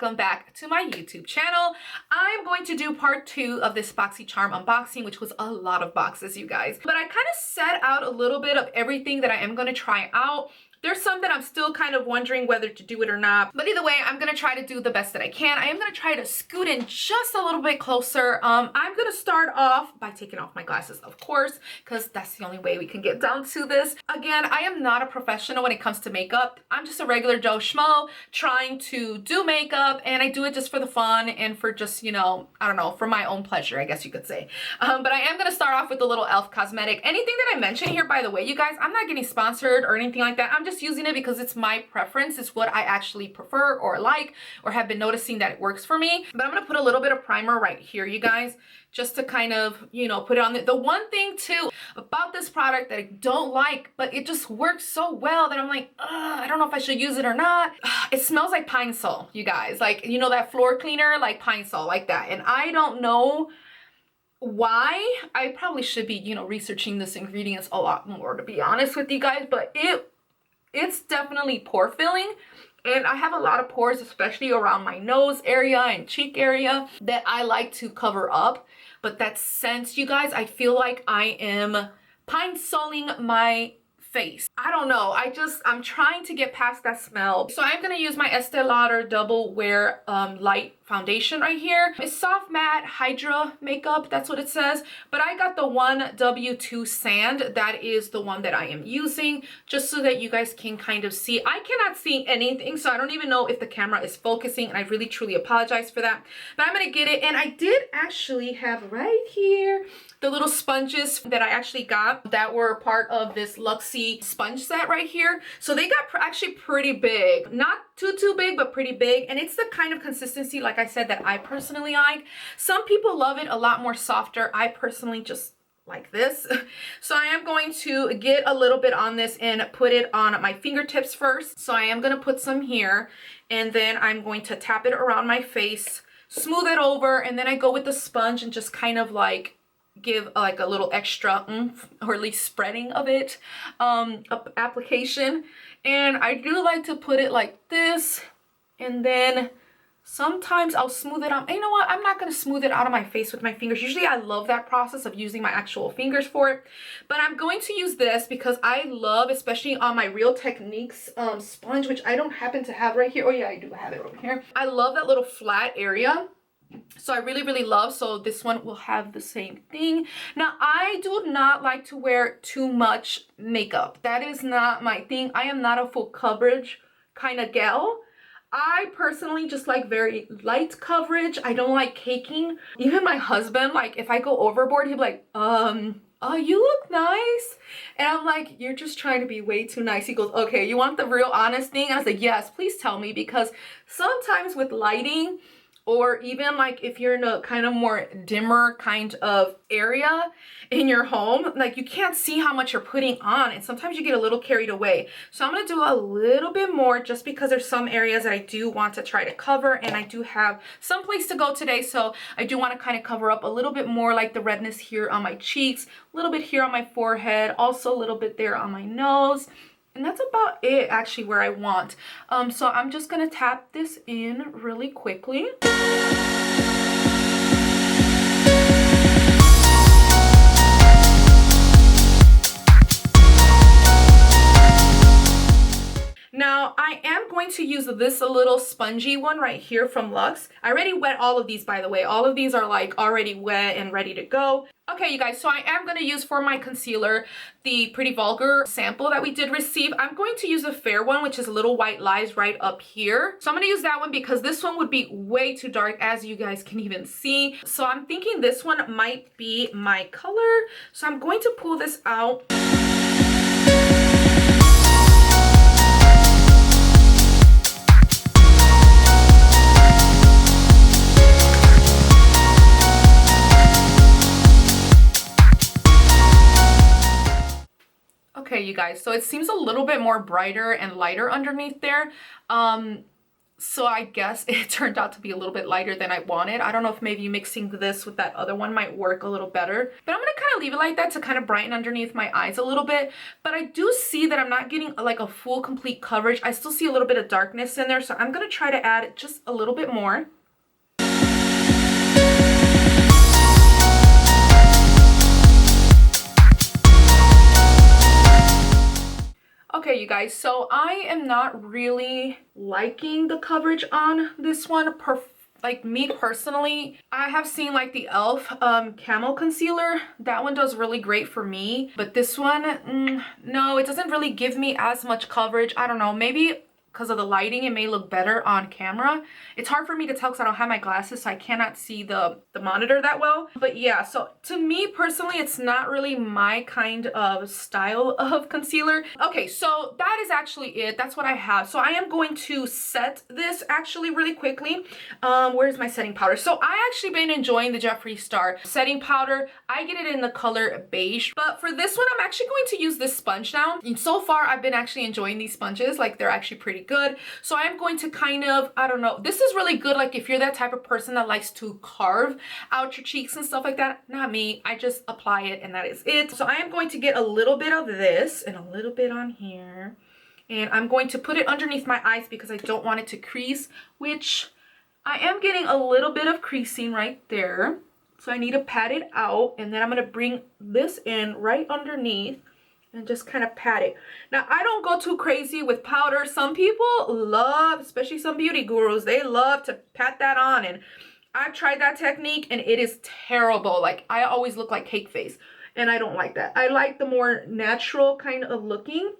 welcome back to my YouTube channel. I'm going to do part 2 of this BoxyCharm unboxing, which was a lot of boxes, you guys. But I kind of set out a little bit of everything that I am going to try out. There's some that I'm still kind of wondering whether to do it or not. But either way, I'm going to try to do the best that I can. I am going to try to scoot in just a little bit closer. I'm going to start off by taking off my glasses, of course, because that's the only way we can get down to this. Again, I am not a professional when it comes to makeup. I'm just a regular Joe Schmo trying to do makeup, and I do it just for the fun and for just, you know, I don't know, for my own pleasure, I guess you could say. But I am going to start off with the little e.l.f. cosmetic. Anything that I mention here, by the way, you guys, I'm not getting sponsored or anything like that. I'm just using it because it's my preference. It's what I actually prefer or like or have been noticing that it works for me. But I'm going to put a little bit of primer right here, you guys, just to kind of, you know, put it on. The one thing too about this product that I don't like, but it just works so well that I'm like, I don't know if I should use it or not. It smells like Pine Sol, you guys. Like, you know, that floor cleaner, like Pine Sol, like that. And I don't know why. I probably should be, you know, researching this ingredients a lot more, to be honest with you guys, but it's definitely pore filling. And I have a lot of pores, especially around my nose area and cheek area, that I like to cover up. But that scent, you guys, I feel like I am Pine Soling my face. I don't know. I'm trying to get past that smell. So I'm going to use my Estee Lauder Double Wear Light Foundation right here. It's soft matte Hydra makeup, that's what it says. But I got the 1W2 Sand. That is the one that I am using, just so that you guys can kind of see. I cannot see anything, so I don't even know if the camera is focusing, and I really truly apologize for that. But I'm going to get it, and I did actually have right here the little sponges that I actually got that were part of this Luxie sponge set right here. So they got actually pretty big. Not too big, but pretty big. And it's the kind of consistency, like I said, that I personally like. Some people love it a lot more softer. I personally just like this. So I am going to get a little bit on this and put it on my fingertips first. So I am going to put some here, and then I'm going to tap it around my face, smooth it over, and then I go with the sponge and just kind of like give like a little extra oomph, or at least spreading of it, application. And I do like to put it like this, and then sometimes I'll smooth it out. And you know what? I'm not going to smooth it out of my face with my fingers. Usually I love that process of using my actual fingers for it. But I'm going to use this because I love, especially on my Real Techniques sponge, which I don't happen to have right here. Oh yeah, I do have it over here. I love that little flat area. So I really love, so this one will have the same thing. Now, I do not like to wear too much makeup. That is not my thing. I am not a full coverage kind of gal. I personally just like very light coverage. I don't like caking. Even my husband, like if I go overboard, he'd be like, oh, you look nice. And I'm like, you're just trying to be way too nice. He goes, okay, you want the real honest thing? And I was like, yes, please tell me, because sometimes with lighting, or even like if you're in a kind of more dimmer kind of area in your home, like you can't see how much you're putting on, and sometimes you get a little carried away. So I'm going to do a little bit more, just because there's some areas that I do want to try to cover, and I do have some place to go today, so I do want to kind of cover up a little bit more, like the redness here on my cheeks, a little bit here on my forehead, also a little bit there on my nose. And that's about it, actually, where I want. So I'm just going to tap this in really quickly. Now, I am going to use this little spongy one right here from Luxe. I already wet all of these, by the way. All of these are like already wet and ready to go. Okay, you guys, so I am going to use for my concealer the Pretty Vulgar sample that we did receive. I'm going to use a fair one, which is Little White Lies right up here. So I'm going to use that one because this one would be way too dark, as you guys can even see. So I'm thinking this one might be my color. So I'm going to pull this out. Okay, you guys, so it seems a little bit more brighter and lighter underneath there. So I guess it turned out to be a little bit lighter than I wanted. I don't know if maybe mixing this with that other one might work a little better. But I'm gonna kind of leave it like that to kind of brighten underneath my eyes a little bit. But I do see that I'm not getting like a full complete coverage. I still see a little bit of darkness in there. So I'm gonna try to add just a little bit more. Okay, you guys, so I am not really liking the coverage on this one. Like me personally, I have seen like the e.l.f. Camo Concealer. That one does really great for me. But this one, no, it doesn't really give me as much coverage. I don't know, maybe because of the lighting, it may look better on camera. It's hard for me to tell because I don't have my glasses, so I cannot see the monitor that well. But yeah, so to me personally, it's not really my kind of style of concealer. Okay, so that is actually it. That's what I have. So I am going to set this actually really quickly. Where's my setting powder? So I actually been enjoying the Jeffree Star setting powder. I get it in the color beige, but for this one, I'm actually going to use this sponge now. And so far, I've been actually enjoying these sponges. Like, they're actually pretty good. So I am going to kind of, I don't know, this is really good like if you're that type of person that likes to carve out your cheeks and stuff like that. Not me. I just apply it and that is it. So I am going to get a little bit of this and a little bit on here, and I'm going to put it underneath my eyes because I don't want it to crease, which I am getting a little bit of creasing right there. So I need to pat it out, and then I'm going to bring this in right underneath and just kind of pat it. Now, I don't go too crazy with powder. Some people love, especially some beauty gurus, they love to pat that on. And I've tried that technique and it is terrible. Like, I always look like cake face, and I don't like that. I like the more natural kind of looking.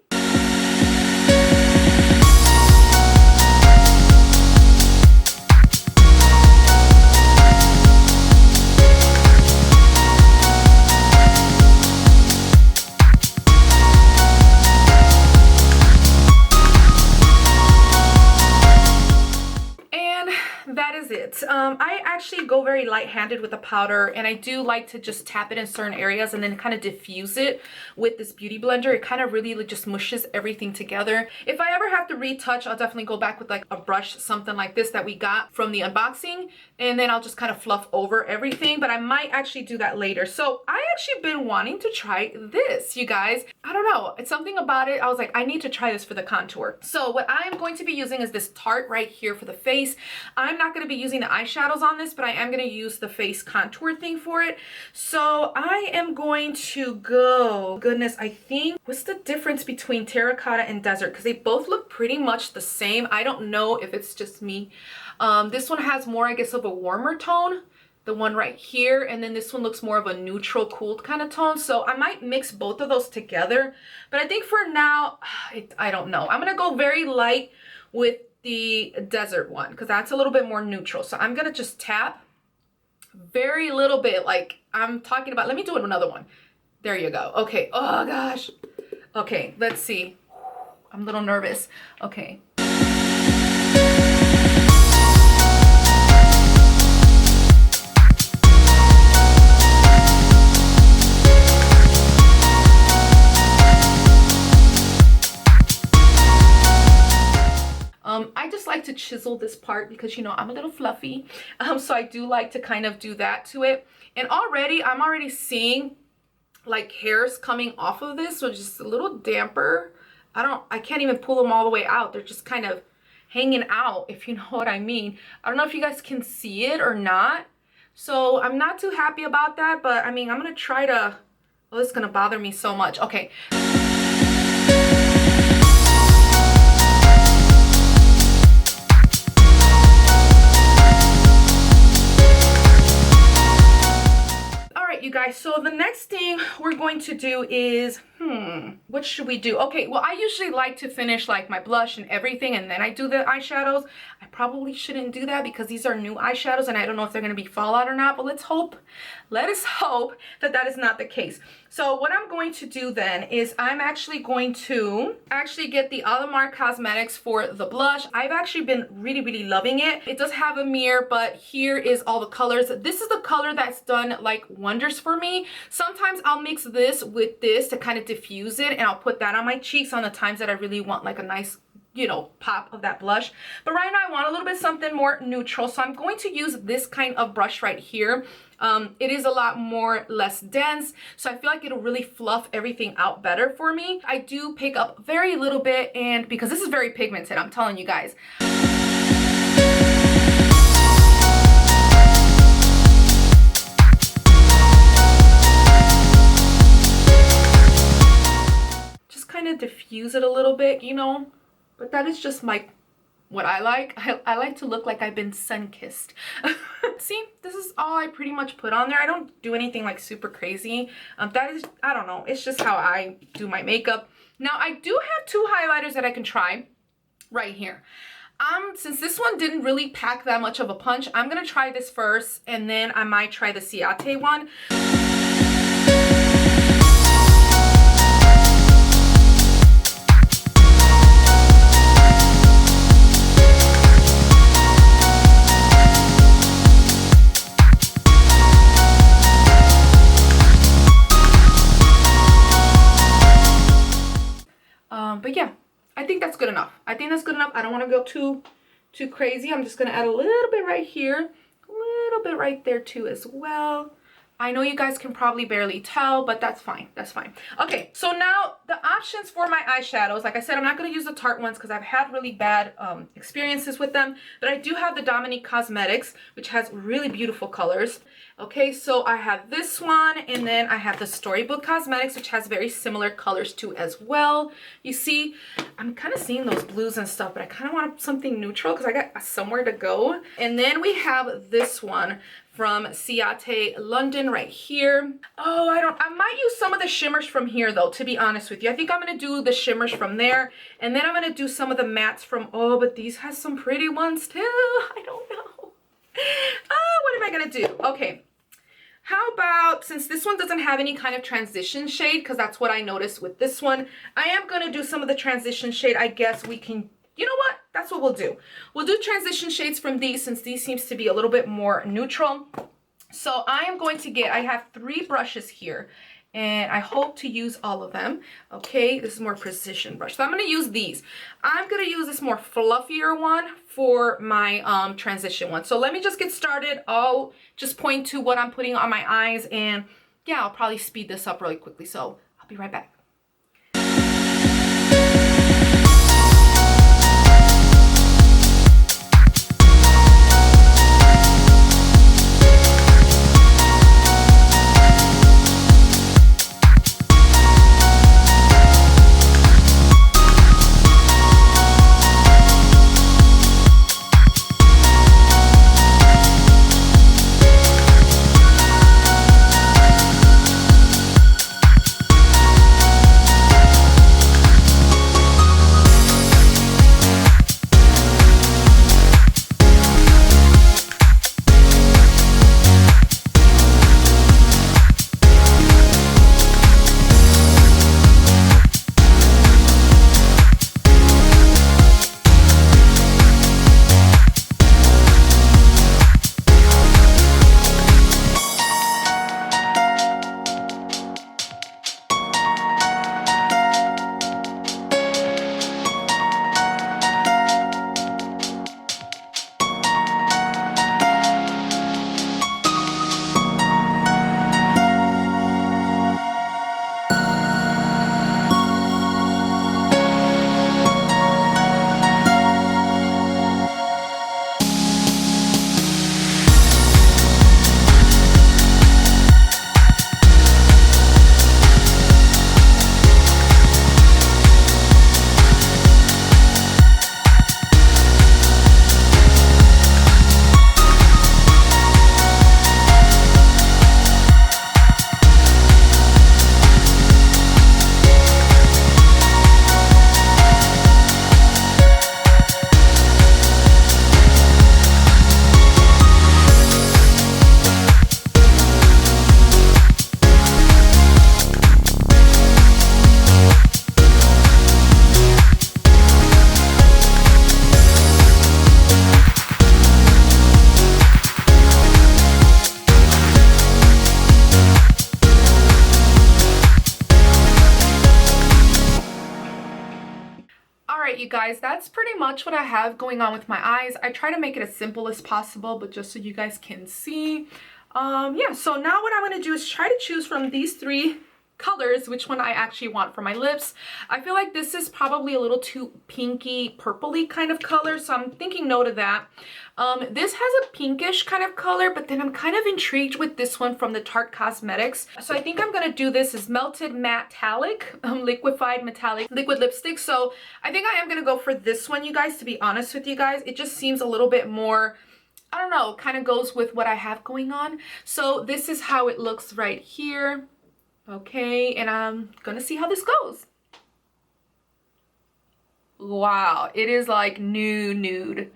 I actually go very light-handed with the powder, and I do like to just tap it in certain areas and then kind of diffuse it with this beauty blender. It kind of really just mushes everything together. If I ever have to retouch, I'll definitely go back with like a brush, something like this that we got from the unboxing, and then I'll just kind of fluff over everything, but I might actually do that later. So I actually been wanting to try this, you guys. I don't know, it's something about it. I was like, I need to try this for the contour. So what I am going to be using is this Tarte right here for the face. I'm not going to be using the eyeshadows on this, but I am going to use the face contour thing for it. So I am going to go, goodness, I think, what's the difference between terracotta and desert? Because they both look pretty much the same. I don't know if it's just me. This one has more, I guess, of a warmer tone, the one right here, and then this one looks more of a neutral, cooled kind of tone. So I might mix both of those together, but I think for now, I don't know. I'm going to go very light with the desert one because that's a little bit more neutral. So I'm gonna just tap very little bit, like I'm talking about. Let me do another one. There you go. Okay. Oh gosh. Okay, let's see. I'm a little nervous. Okay. I just like to chisel this part because, you know, I'm a little fluffy. So I do like to kind of do that to it. And I'm already seeing like hairs coming off of this, so just a little damper. I can't even pull them all the way out. They're just kind of hanging out, if you know what I mean. I don't know if you guys can see it or not. So I'm not too happy about that, but I mean, I'm going to try to, oh, it's going to bother me so much. Okay. You guys, so the next thing we're going to do is what should we do? Okay, well, I usually like to finish like my blush and everything, and then I do the eyeshadows. I probably shouldn't do that because these are new eyeshadows and I don't know if they're going to be fallout or not, but let us hope that that is not the case. So what I'm going to do then is I'm actually going to get the Alamar Cosmetics for the blush. I've actually been really loving it. It does have a mirror, but here is all the colors. This is the color that's done like wonders for me. Sometimes I'll mix this with this to kind of diffuse it, and I'll put that on my cheeks on the times that I really want like a nice you know, pop of that blush. But right now I want a little bit something more neutral, so I'm going to use this kind of brush right here. It is a lot more less dense, so I feel like it'll really fluff everything out better for me. I do pick up very little bit, and because this is very pigmented, I'm telling you guys. Just kind of diffuse it a little bit, you know, but that is just what I like. I like to look like I've been sun-kissed. See, this is all I pretty much put on there. I don't do anything like super crazy. That is, I don't know, it's just how I do my makeup. Now, I do have two highlighters that I can try right here. Since this one didn't really pack that much of a punch, I'm gonna try this first, and then I might try the Ciate one. But yeah, I think that's good enough. I think that's good enough. I don't want to go too crazy. I'm just going to add a little bit right here, a little bit right there too as well. I know you guys can probably barely tell, but that's fine. That's fine. Okay, so now the options for my eyeshadows. Like I said, I'm not going to use the Tarte ones because I've had really bad experiences with them. But I do have the Dominique Cosmetics, which has really beautiful colors. Okay, so I have this one, and then I have the Storybook Cosmetics, which has very similar colors too as well. You see, I'm kind of seeing those blues and stuff, but I kind of want something neutral because I got somewhere to go. And then we have this one from Ciate London right here. Oh, I might use some of the shimmers from here though, to be honest with you. I think I'm gonna do the shimmers from there, and then I'm gonna do some of the mattes from, oh, but these has some pretty ones too. I don't know. Oh, what am I gonna do? Okay. How about, since this one doesn't have any kind of transition shade, because that's what I noticed with this one, I am going to do some of the transition shade. I guess we can, you know what? That's what we'll do. We'll do transition shades from these, since these seems to be a little bit more neutral. So I am going to I have 3 brushes here, and I hope to use all of them. Okay, this is more precision brush. So I'm going to use these. I'm going to use this more fluffier one for my transition one. So let me just get started. I'll just point to what I'm putting on my eyes, and yeah, I'll probably speed this up really quickly. So I'll be right back. you guys, that's pretty much what I have going on with my eyes. I try to make it as simple as possible, but just so you guys can see. Yeah, so now what I'm going to do is try to choose from these three colors which one I actually want for my lips. I feel like this is probably a little too pinky purpley kind of color, so I'm thinking no to that. This has a pinkish kind of color, but then I'm kind of intrigued with this one from the Tarte Cosmetics. So I think I'm gonna do this as Melted Metallic, liquefied metallic liquid lipstick. So I think I am gonna go for this one, you guys, to be honest with you guys. It just seems a little bit more, I don't know, kind of goes with what I have going on. So this is how it looks right here. Okay, and I'm gonna see how this goes. Wow, it is like nude.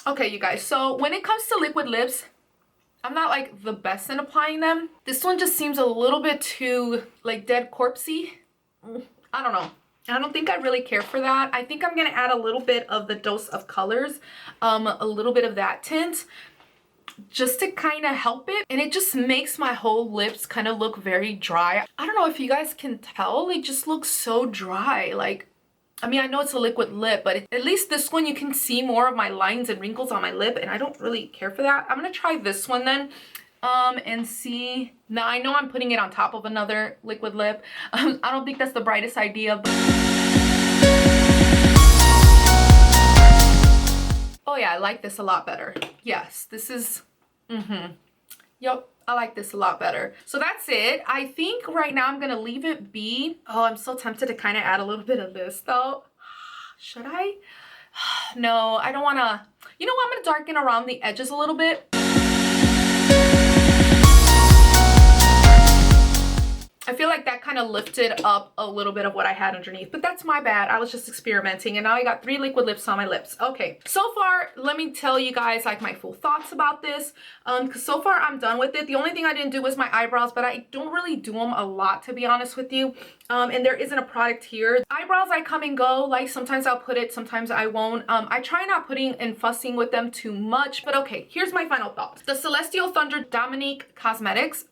Okay, you guys, so when it comes to liquid lips, I'm not like the best in applying them. This one just seems a little bit too like dead corpsey. I don't know. I don't think I really care for that. I think I'm gonna add a little bit of the Dose of Colors, a little bit of that tint, just to kind of help it. And it just makes my whole lips kind of look very dry. I don't know if you guys can tell, they just look so dry. Like, I mean, I know it's a liquid lip, but at least this one you can see more of my lines and wrinkles on my lip, and I don't really care for that. I'm gonna try this one then. And see, now I know I'm putting it on top of another liquid lip. I don't think that's the brightest idea, but oh yeah, I like this a lot better. Yes, this is, Yep, I like this a lot better. So that's it. I think right now I'm gonna leave it be. Oh, I'm so tempted to kind of add a little bit of this though. Should I? No, I don't wanna. You know what, I'm gonna darken around the edges a little bit. I feel like that kind of lifted up a little bit of what I had underneath, but that's my bad. I was just experimenting, and now I got 3 liquid lips on my lips. Okay, so far, let me tell you guys like my full thoughts about this, because so far I'm done with it. The only thing I didn't do was my eyebrows, but I don't really do them a lot, to be honest with you. And there isn't a product here. Eyebrows, I come and go. Like, sometimes I'll put it, sometimes I won't. I try not putting and fussing with them too much, but okay, here's my final thoughts. The Celestial Thunder Dominique Cosmetics,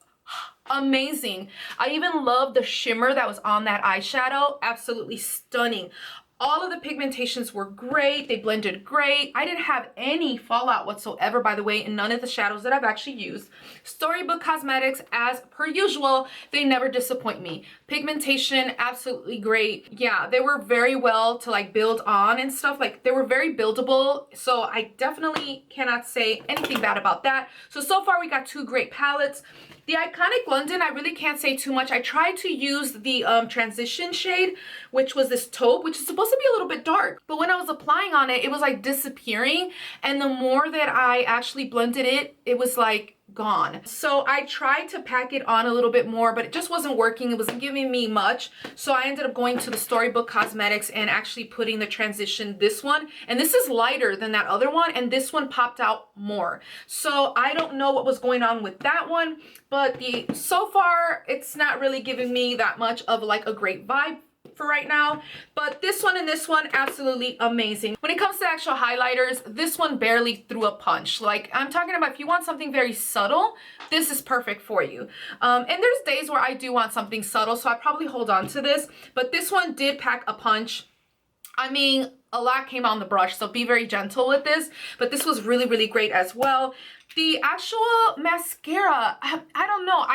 amazing. I even love the shimmer that was on that eyeshadow. Absolutely stunning. All of the pigmentations were great. They blended great. I didn't have any fallout whatsoever, by the way, in none of the shadows that I've actually used. Storybook Cosmetics, as per usual, they never disappoint me. Pigmentation, absolutely great. Yeah, they were very well to like build on and stuff. Like, they were very buildable. So I definitely cannot say anything bad about that. So far we got 2 great palettes. The Iconic London, I really can't say too much. I tried to use the transition shade, which was this taupe, which is supposed to be a little bit dark. But when I was applying on it, it was like disappearing. And the more that I actually blended it, it was like gone. So I tried to pack it on a little bit more, but it just wasn't working. It wasn't giving me much. So I ended up going to the Storybook Cosmetics and actually putting the transition, this one. And this is lighter than that other one, and this one popped out more. So I don't know what was going on with that one, but so far it's not really giving me that much of like a great vibe for right now. But this one and this one, absolutely amazing. When it comes to actual highlighters, this one barely threw a punch. Like, I'm talking about if you want something very subtle, this is perfect for you. And there's days where I do want something subtle, so I probably hold on to this, but this one did pack a punch. I mean, a lot came on the brush, so be very gentle with this, but this was really, really great as well. The actual mascara, I don't know,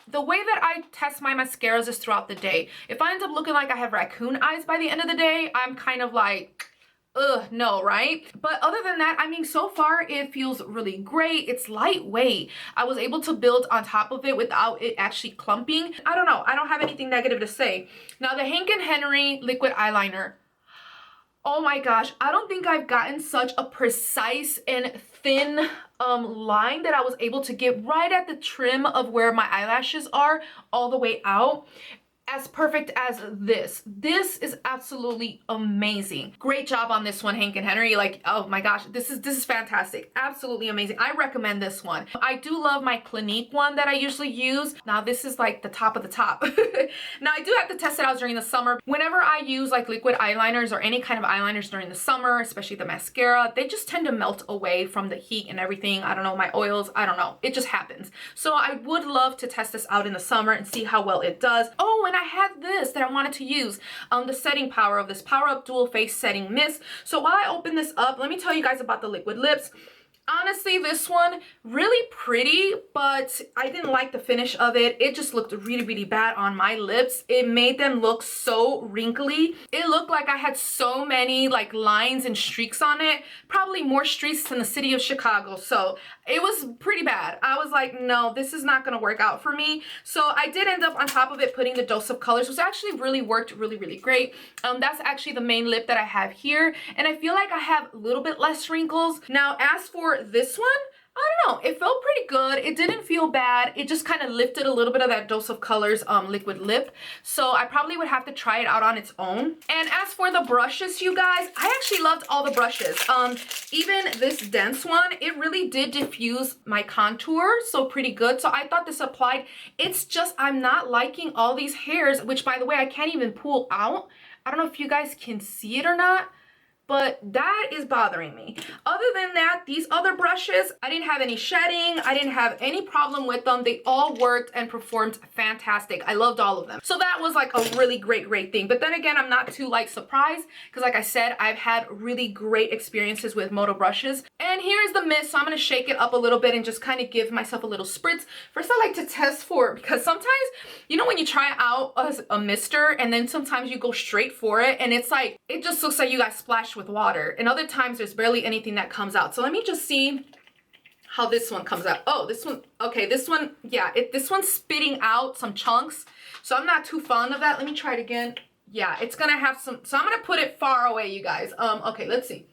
the way that I test my mascaras is throughout the day. If I end up looking like I have raccoon eyes by the end of the day, I'm kind of like, ugh, no, right? But other than that, I mean, so far it feels really great. It's lightweight. I was able to build on top of it without it actually clumping. I don't know. I don't have anything negative to say. Now, the Hank & Henry liquid eyeliner. Oh my gosh, I don't think I've gotten such a precise and thin line that I was able to get right at the trim of where my eyelashes are all the way out. as perfect as this. This is absolutely amazing. Great job on this one, Hank and Henry. Like, oh my gosh, this is fantastic. Absolutely amazing. I recommend this one. I do love my Clinique one that I usually use. Now this is like the top of the top. Now I do have to test it out during the summer. Whenever I use like liquid eyeliners or any kind of eyeliners during the summer, especially the mascara, they just tend to melt away from the heat and everything. I don't know, my oils, I don't know. It just happens. So I would love to test this out in the summer and see how well it does. Oh, and I had this that I wanted to use, the setting power of this Power Up Dual Face Setting Mist. So while I open this up, let me tell you guys about the liquid lips. Honestly, this one, really pretty, but I didn't like the finish of it. It just looked really, really bad on my lips. It made them look so wrinkly. It looked like I had so many like lines and streaks on it. Probably more streaks than the city of Chicago. So it was pretty bad. I was like, no, this is not gonna work out for me. So I did end up on top of it putting the Dose of Colors, which actually really worked really, really great. That's actually the main lip that I have here. And I feel like I have a little bit less wrinkles. Now, as for this one, I don't know, it felt pretty good. It didn't feel bad. It just kind of lifted a little bit of that Dose of Colors liquid lip. So I probably would have to try it out on its own. And as for the brushes, you guys, I actually loved all the brushes. Even this dense one, it really did diffuse my contour, so pretty good. So I thought this applied. It's just, I'm not liking all these hairs, which by the way, I can't even pull out. I don't know if you guys can see it or not, but that is bothering me. Other than that, these other brushes, I didn't have any shedding. I didn't have any problem with them. They all worked and performed fantastic. I loved all of them. So that was like a really great thing. But then again, I'm not too like surprised because like I said, I've had really great experiences with Moto brushes. And here's the mist. So I'm gonna shake it up a little bit and just kind of give myself a little spritz. First, I like to test for it because sometimes, you know, when you try out a mister and then sometimes you go straight for it and it's like, it just looks like you got splashed with water, and other times there's barely anything that comes out. So let me just see how this one comes out. Oh, this one, okay, this one, yeah, this one's spitting out some chunks, so I'm not too fond of that. Let me try it again. Yeah, it's gonna have some, so I'm gonna put it far away, you guys. Okay, let's see.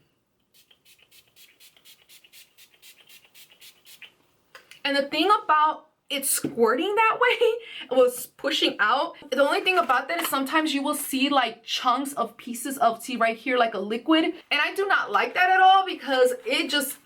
And the thing about it's squirting that way, it was pushing out. The only thing about that is sometimes you will see like chunks of pieces of tea right here, like a liquid. And I do not like that at all because it just,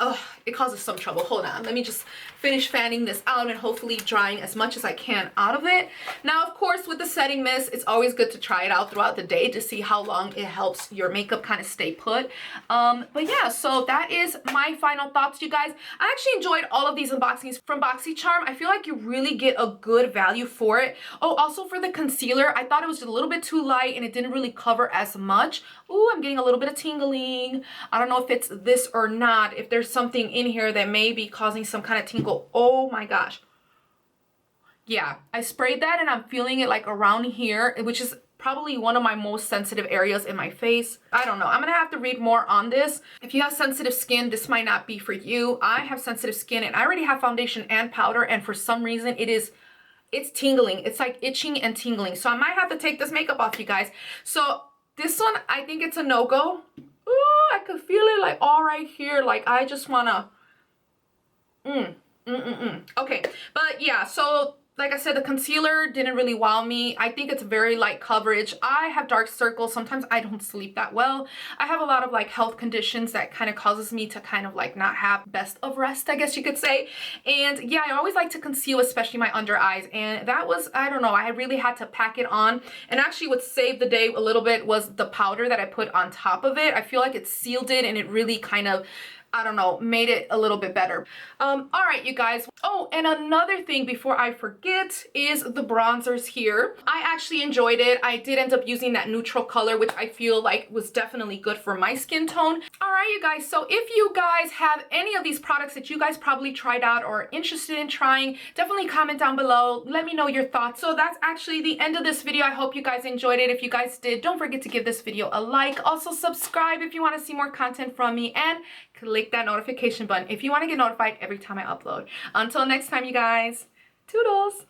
it causes some trouble. Hold on, let me just finish fanning this out and hopefully drying as much as I can out of it. Now, of course, with the setting mist, it's always good to try it out throughout the day to see how long it helps your makeup kind of stay put. But yeah, so that is my final thoughts, you guys. I actually enjoyed all of these unboxings from BoxyCharm. I feel like you really get a good value for it. Oh, also for the concealer, I thought it was just a little bit too light and it didn't really cover as much. Ooh, I'm getting a little bit of tingling. I don't know if it's this or not, if there's something in here that may be causing some kind of tingle. Oh my gosh. Yeah, I sprayed that and I'm feeling it like around here, which is probably one of my most sensitive areas in my face. I don't know. I'm gonna have to read more on this. If you have sensitive skin, this might not be for you. I have sensitive skin and I already have foundation and powder, and for some reason it's tingling. It's like itching and tingling. So I might have to take this makeup off, you guys. So this one, I think it's a no-go. Ooh, I could feel it like all right here. Like I just wanna, Okay, but yeah, so like I said, the concealer didn't really wow me. I think it's very light coverage. I have dark circles. Sometimes I don't sleep that well. I have a lot of like health conditions that kind of causes me to kind of like not have best of rest, I guess you could say. And yeah, I always like to conceal, especially my under eyes. And that was, I don't know, I really had to pack it on. And actually what saved the day a little bit was the powder that I put on top of it. I feel like it sealed it and it really kind of, I don't know, made it a little bit better. All right, you guys. Oh, and another thing before I forget is the bronzers here. I actually enjoyed it. I did end up using that neutral color, which I feel like was definitely good for my skin tone. All right, you guys. So if you guys have any of these products that you guys probably tried out or are interested in trying, definitely comment down below. Let me know your thoughts. So that's actually the end of this video. I hope you guys enjoyed it. If you guys did, don't forget to give this video a like. Also subscribe if you want to see more content from me, and click that notification button if you want to get notified every time I upload. Until next time, you guys, toodles!